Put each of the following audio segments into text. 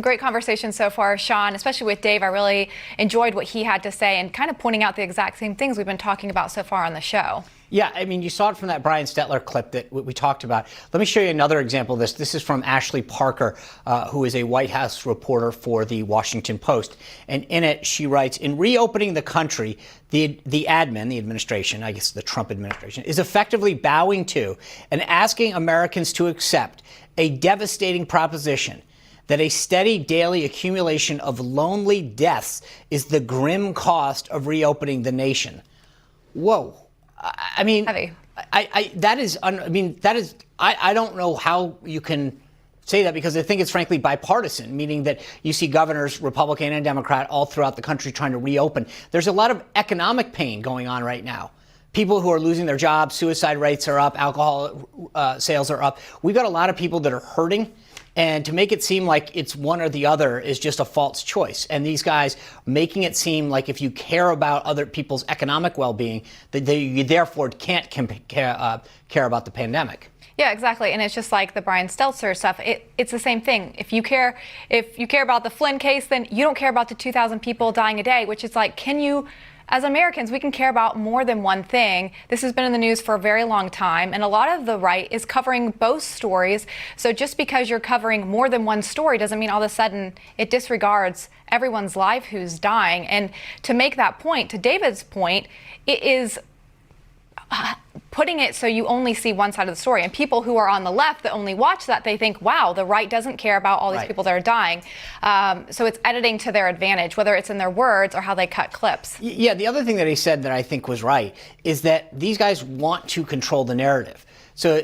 great conversation so far, Sean, especially with Dave. I really enjoyed what he had to say and kind of pointing out the exact same things we've been talking about so far on the show. Yeah, I mean, you saw it from that Brian Stetler clip that we talked about. Let me show you another example of this. This is from Ashley Parker, who is a White House reporter for the Washington Post. And in it, she writes, in reopening the country, the admin, the administration, I guess the Trump administration, is effectively bowing to and asking Americans to accept a devastating proposition that a steady daily accumulation of lonely deaths is the grim cost of reopening the nation. Whoa. I mean, I don't know how you can say that, because I think it's frankly bipartisan, meaning that you see governors, Republican and Democrat, all throughout the country trying to reopen. There's a lot of economic pain going on right now. People who are losing their jobs, suicide rates are up, alcohol sales are up. We've got a lot of people that are hurting. And to make it seem like it's one or the other is just a false choice. And these guys making it seem like if you care about other people's economic well-being, that you therefore can't care about the pandemic. Yeah, exactly. And it's just like the Brian Stelter stuff. It's the same thing. If you care about the Flynn case, then you don't care about the 2,000 people dying a day, which is like, can you... As Americans, we can care about more than one thing. This has been in the news for a very long time, and a lot of the right is covering both stories. So just because you're covering more than one story doesn't mean all of a sudden it disregards everyone's life who's dying. And to make that point, to David's point, it is putting it so you only see one side of the story. And people who are on the left that only watch that, they think, wow, the right doesn't care about all these people that are dying. So it's editing to their advantage, whether it's in their words or how they cut clips. Yeah, the other thing that he said that I think was right is that these guys want to control the narrative. So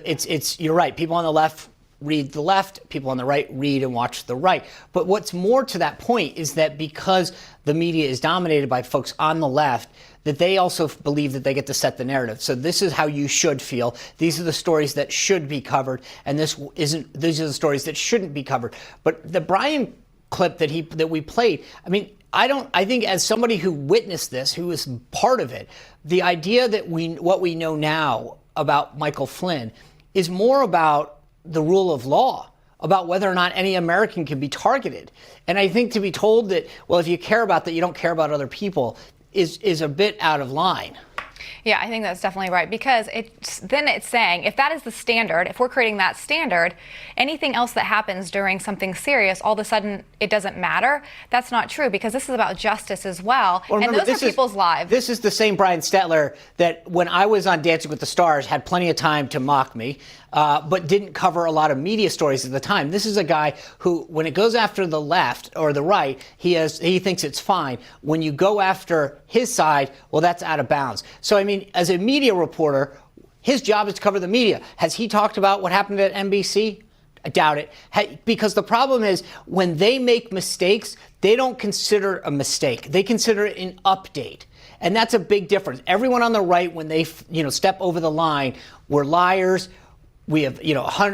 you're right. People on the left read the left, people on the right read and watch the right. But what's more to that point is that because the media is dominated by folks on the left, that they also believe that they get to set the narrative. So this is how you should feel. These are the stories that should be covered, and these are the stories that shouldn't be covered. But the Brian clip that we played, I mean, I think as somebody who witnessed this, who was part of it, the idea that what we know now about Michael Flynn is more about the rule of law, about whether or not any American can be targeted. And I think to be told that, well, if you care about that, you don't care about other people, is a bit out of line. Yeah, I think that's definitely right, because then it's saying if that is the standard, if we're creating that standard, anything else that happens during something serious, all of a sudden it doesn't matter. That's not true, because this is about justice as well. Well, remember, and those are people's lives. This is the same Brian Stetler that when I was on Dancing with the Stars had plenty of time to mock me, but didn't cover a lot of media stories at the time. This is a guy who, when it goes after the left or the right, he thinks it's fine. When you go after his side, well, that's out of bounds. So, I mean, as a media reporter, his job is to cover the media. Has he talked about what happened at NBC? I doubt it. Because the problem is when they make mistakes, they don't consider a mistake. They consider it an update. And that's a big difference. Everyone on the right, when they step over the line, we're liars. We have,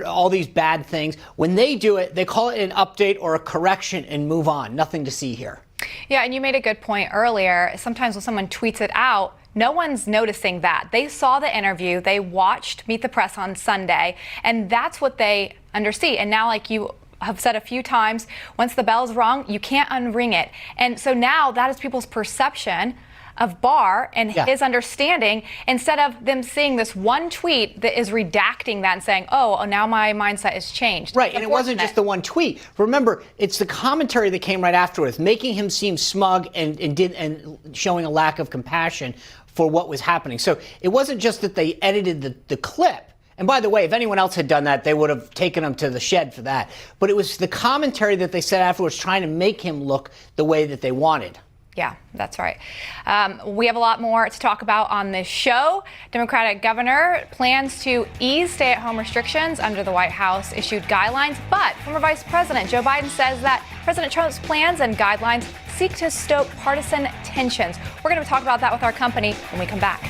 all these bad things. When they do it, they call it an update or a correction and move on. Nothing to see here. Yeah, and you made a good point earlier. Sometimes when someone tweets it out, no one's noticing that. They saw the interview, they watched Meet the Press on Sunday, and that's what they understand. And now, like you have said a few times, once the bell's rung, you can't unring it. And so now that is people's perception of Barr and his understanding, instead of them seeing this one tweet that is redacting that and saying, oh, now my mindset has changed. Right, and it wasn't just the one tweet. Remember, it's the commentary that came right afterwards, making him seem smug and showing a lack of compassion for what was happening. So it wasn't just that they edited the clip. And by the way, if anyone else had done that, they would have taken him to the shed for that. But it was the commentary that they said afterwards, trying to make him look the way that they wanted. Yeah, that's right. We have a lot more to talk about on this show. Democratic governor plans to ease stay-at-home restrictions under the White House issued guidelines. But former Vice President Joe Biden says that President Trump's plans and guidelines seek to stoke partisan tensions. We're going to talk about that with our company when we come back.